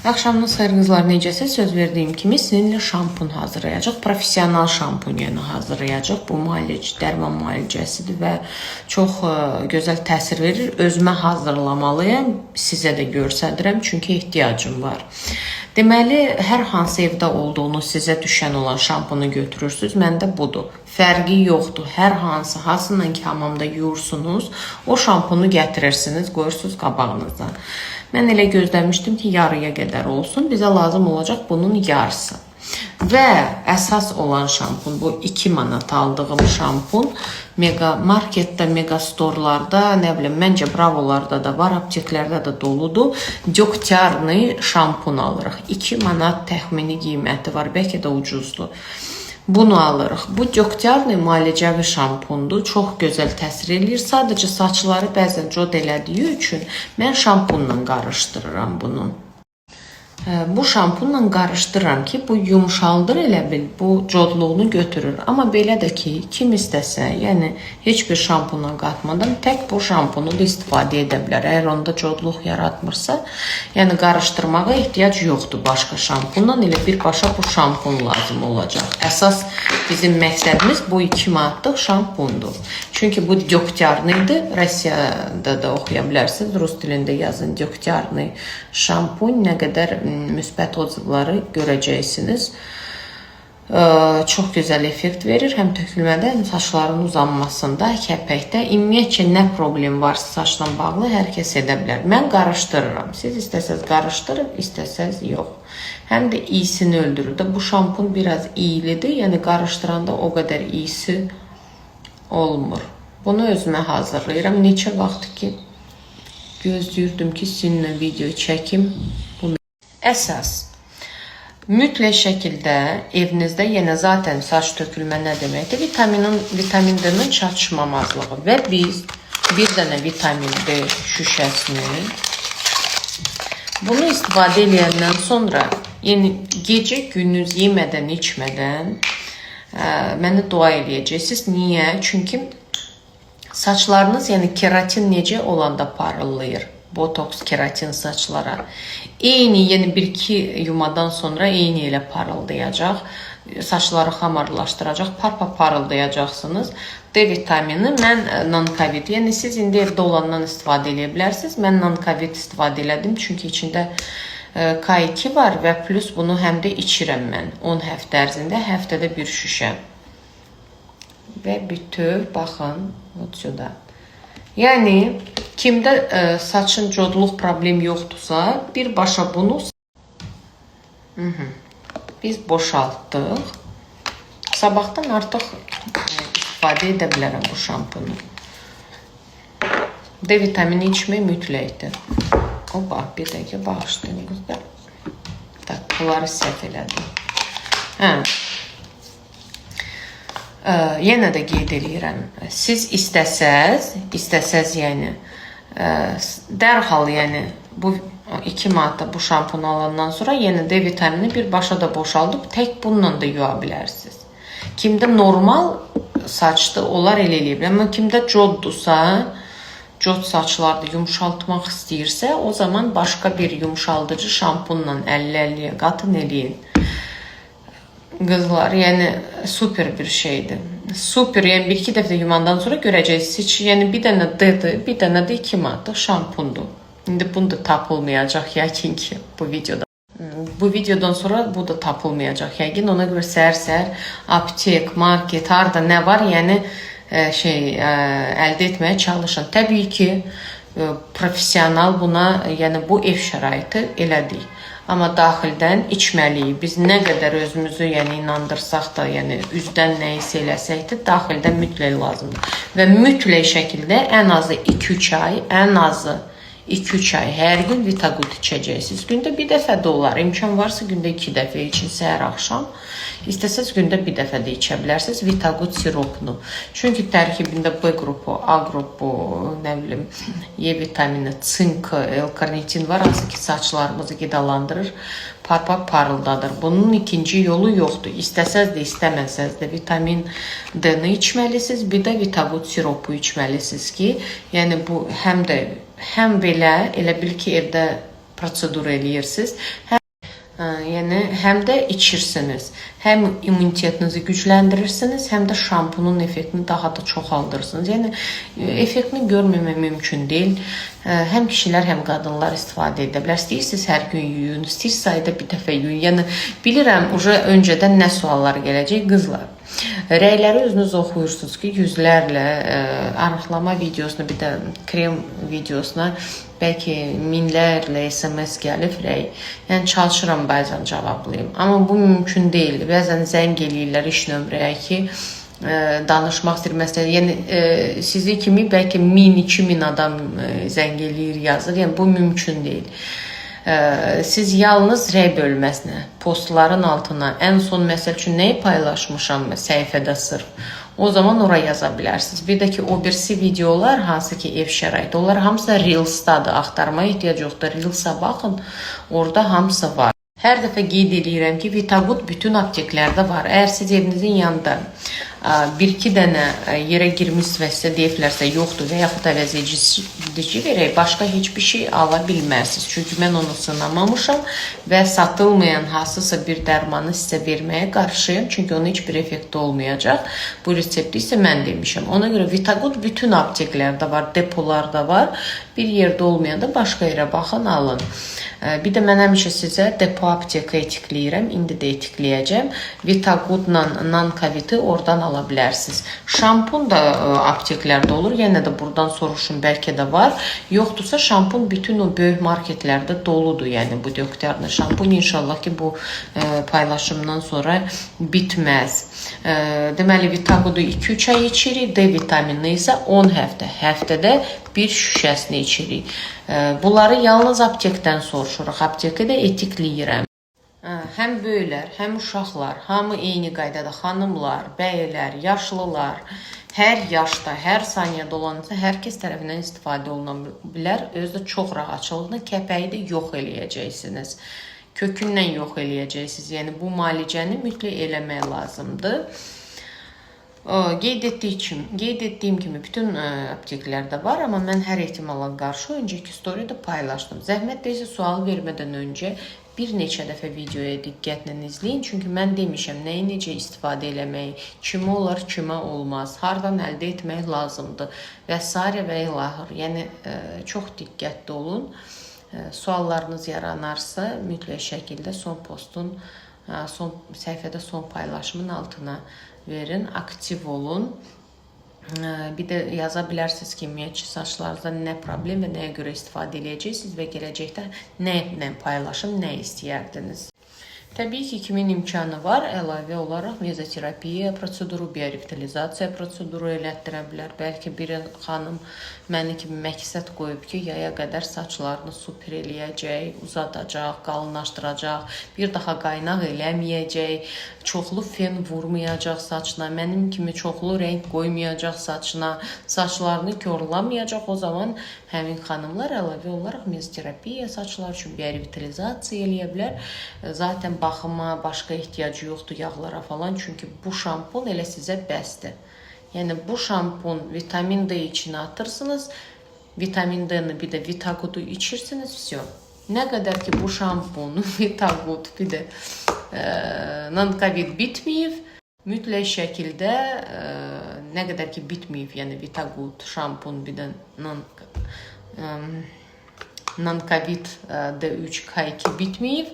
Axşamınız xeyir qızlar, necəsiz? Söz verdiyim kimi sizinlə şampun hazırlayacaq. Profesional şampun yəni hazırlayacaq. Bu müalicə, dərman müalicəsidir və çox gözəl təsir verir. Özümə hazırlamalıyam, sizə də göstərirəm çünki ehtiyacım var. Deməli, hər hansı evdə olduğunuz sizə düşən olan şampunu götürürsünüz. Məndə budur. Fərqi yoxdur. Hər hansı, hansından ki hamamda yuyursunuz, o şampunu gətirirsiniz, qoyursunuz qabağınıza. Mən elə gözləmişdim ki, yarıya qədər olsun. Bizə lazım olacaq bunun yarısı. Və əsas olan şampun, bu 2 manat aldığım şampun, mega marketdə, mega storlarda, nə bilim, məncə bravolarda da var, apteklərdə də doludur. Döktyarlı şampun alırıq. 2 manat təxmini qiyməti var, bəlkə də ucuzdur. Bunu alırıq. Bu döktyarlı müalicəvi şampundur. Çox gözəl təsir eləyir. Sadəcə saçları bəzən cod elədiyi üçün mən şampunla qarışdırıram bunu. Bu şampunla qarışdırıram ki, bu yumşaldır elə bil, bu codluğunu götürür. Amma belə də ki, kim istəsə, yəni heç bir şampunla qatmadan tək bu şampunu da istifadə edə bilər. Əgər onda codluq yaratmırsa, yəni qarışdırmağa ehtiyac yoxdur başqa şampunla. Elə birbaşa bu şampun lazım olacaq. Əsas bizim məqsədimiz bu 2 manatlıq şampundur. Çünki bu döktyarlıdır. Rusiyada da oxuya bilərsiniz. Rus dilində yazın döktyarlı şampun. Nə qədər müsbət odzivləri görəcəksiniz. Çox gözəl effekt verir. Həm tökülmədə, həm saçların uzanmasında, kəpəkdə. Ümumiyyətcə, nə problem varsa saçla bağlı hər kəs edə bilər. Mən qarışdırıram. Siz istəsəz qarışdırın, istəsəz yox. Həm də iyisini öldürür. Bu şampun biraz iyilidir. Yəni qarışdıranda o qədər iyisi olmur. Bunu özümə hazırlayıram. Neçə vaxt ki gözləyirdim ki, sizinlə video çəkim. Əsas, mütləq şəkildə evinizdə yenə zaten saç tökülmə nə deməkdir? Vitamin D-nin çatışmamazlığı və biz bir dənə vitamin D şüşəsini bunu istifadə edəndən sonra, yəni gecə gündüz yemədən, içmədən mənə dua eləyəcəksiniz. Niyə? Çünki saçlarınız, yəni keratin necə olanda parıllayır. Botoks, keratin saçlara. Eyni, yəni 1-2 yumadan sonra eyni ilə parıldayacaq. Saçları xamarlaşdıracaq, parıldayacaqsınız. D vitamini mən non-covid, yəni siz indi evdə olandan istifadə edə bilərsiniz. Mən non-covid istifadə elədim, çünki içində K2 var və plus bunu həm də içirəm mən 10 həftə ərzində, həftədə bir şüşə. Və bütöv, baxın, oda. Yəni, kimdə saçın codluq problem yoxdursa, birbaşa bunu biz boşaltdıq. Sabahdan artıq istifadə edə bilərəm bu şampunu. D vitamini içmək mütləqdir. Oba, bir dəqiqə bağışlayın qızlar. Bunları səhv elədim. Yenə də qeyd edirəm. Siz istəsəz yəni dərhal yəni bu 2 manatda bu şampunu alandan sonra yenə D vitamini birbaşa da boşaldıb tək bununla da yuya bilərsiniz. Kimdə normal saçdır, onlar elə eləyə bilər. Amma kimdə coddursa, cod saçlarda yumşaltmaq istəyirsə, o zaman başqa bir yumşaldıcı şampunla 50-50-yə qatın eləyin. Qızlar, yəni super bir şeydir. Super, yəni 1-2 dəfə yumandan sonra görəcəksiniz. Yəni bir dənə D-dir, bir dənə də 2 manatlıq şampundur. İndi bunu da tapılmayacaq yəqin ki bu videoda. Bu videodan sonra bu da tapılmayacaq yəqin. Ona görə səhər-səhər aptek, market, harda nə var, yəni əldə etməyə çalışın. Təbii ki, profesional buna, yəni bu ev şəraiti elədik. Amma daxildən içməliyik. Biz nə qədər özümüzü inandırsaq da, üzdən nəyisə eləsək də, daxildən mütləq lazımdır. Və mütləq şəkildə ən azı 2-3 ay, ən azı 2-3 ay hər gün Vitagut içəcəksiniz. Gündə bir dəfə də olar. İmkan varsa gündə 2 dəfə için, səhər axşam. İstəsəz gündə bir dəfə də içə bilərsiniz Vitagut siropunu. Çünki tərkibində B qrupu, A qrupu, nə bilim, E vitamini, sink, L-karnitin var, hansı ki saçlarımızı qidalandırır, parıldadır. Bunun ikinci yolu yoxdur. İstəsəz də, istəməsəz də vitamin D-ni içməlisiniz, bir də Vitagut siropu içməlisiniz ki, yəni bu həm belə, elə bil ki evdə prosedur eləyirsiniz. Yəni həm də içirsiniz. Həm immunitetinizi gücləndirirsiniz, həm də şampunun effektini daha da çoxaldırsınız. Yəni effektini görməmək mümkün deyil. Həm kişilər, həm qadınlar istifadə edə bilər. İstəyirsiniz hər gün yuyun, istəyirsiniz ayda bir dəfə yuyun. Yəni bilirəm, öncədən nə suallar gələcək qızlar. Rəyləri özünüz oxuyursunuz ki, yüzlərlə arıqlama videosuna, bir də krem videosuna bəlkə minlərlə SMS gəlib rəy. Yəni çalışıram bəzən cavablayım. Amma bu mümkün deyil. Bəzən zəng eləyirlər iş nömrəyə ki, danışmaq istəyir məsələn. Yəni sizi kimi bəlkə 1000-2000 adam zəng eləyir, yazır. Yəni bu mümkün deyil. Siz yalnız rəy bölməsinə, postların altına, ən son məsəl üçün nəyi paylaşmışam səhifədə sırf, o zaman ora yaza bilərsiniz. Bir də ki, o birisi videolar, hansı ki ev şəraiti, onlar hamısı Reels'dadır, axtarmaya ehtiyac yoxdur. Reels'a baxın, orada hamısı var. Hər dəfə qeyd edirəm ki, Vitagut bütün apteklərdə var. Əgər siz evinizin yanında bir-iki dənə yerə girmişsiniz və sizə deyiblərsə yoxdur və yaxud əvəzedici verək, başqa heç bir şey ala bilmərsiniz. Çünki mən onu sınamamışam və satılmayan hansısa bir dərmanı sizə verməyə qarşıyam. Çünki onun heç bir effekti olmayacaq. Bu resepti isə mən demişəm. Ona görə Vitagut bütün apteklərdə var, depolarda var. Bir yerdə olmayanda başqa yerə baxın, alın. Bir də mən həmişə sizə depo apteka etikləyirəm, indi də etikləyəcəm. Vitagutla non-covid'i oradan ala bilərsiniz. Şampun da apteklərdə olur, yenə də buradan soruşun, bəlkə də var. Yoxdursa şampun bütün o böyük marketlərdə doludur, yəni bu deoktarlı şampun. İnşallah ki, bu paylaşımdan sonra bitməz. Deməli, Vitagutu 2-3 ay içirik, D vitaminini isə 10 həftə. Həftədə bir şüşəsini içirik. Bunları yalnız aptekdən soruşuruq. Apteki də etikləyirəm. Həm böyüklər, həm uşaqlar, hamı eyni qaydada, xanımlar, bəylər, yaşlılar, hər yaşda, hər saniyədə olansa hər kəs tərəfindən istifadə oluna bilər. Özü də çox rahatçılıqla kəpəyi də yox eləyəcəksiniz. Kökündən yox eləyəcəksiniz. Yəni bu müalicəni mütləq eləmək lazımdır. Qeyd etdiyim kimi bütün apteklərdə var, amma mən hər ehtimala qarşı öncəki storyada paylaşdım. Zəhmət deyilsə sual vermədən öncə bir neçə dəfə videoya diqqətlə izləyin. Çünki mən demişəm, nəyi necə istifadə eləmək, kimə olar, kimə olmaz, hardan əldə etmək lazımdır və s. və ilahır. Yəni, çox diqqətli olun. Suallarınız yaranarsa, mütləq şəkildə son postun, səhifədə son paylaşımın altına verin, aktiv olun. Bir də yaza bilərsiniz ki, ümumiyyətcə saçlarınızda nə problem və nəyə görə istifadə edəcəksiniz və gələcəkdə nə paylaşım, nə istəyərdiniz. Təbii ki, kimin imkanı var, əlavə olaraq mezoterapiya proseduru, biorevitalizasiya proseduru elətdirə bilər. Bəlkə bir xanım məni kimi məqsəd qoyub ki, yaya qədər saçlarını super eləyəcək, uzadacaq, qalınlaşdıracaq, bir daha qaynaq eləməyəcək, çoxlu fen vurmayacaq saçına, mənim kimi çoxlu rəng qoymayacaq saçına, saçlarını korlamayacaq. O zaman həmin xanımlar əlavə olaraq mezoterapiya, saçlar üçün biorevitalizasiya eləyə bilər. Zaten baxıma, başqa ehtiyacı yoxdur yağlara falan. Çünki bu şampun elə sizə bəsdir. Yəni bu şampun vitamin D içine atırsınız. Vitamin D'ni bir də Vitagutu içirsiniz. Все. Nə qədər ki bu şampun, Vitagut, bir də non-covid bitməyib, mütləq şəkildə nə qədər ki bitməyib, yəni Vitagut, şampun, bir də non-covid D3, K2 bitməyib,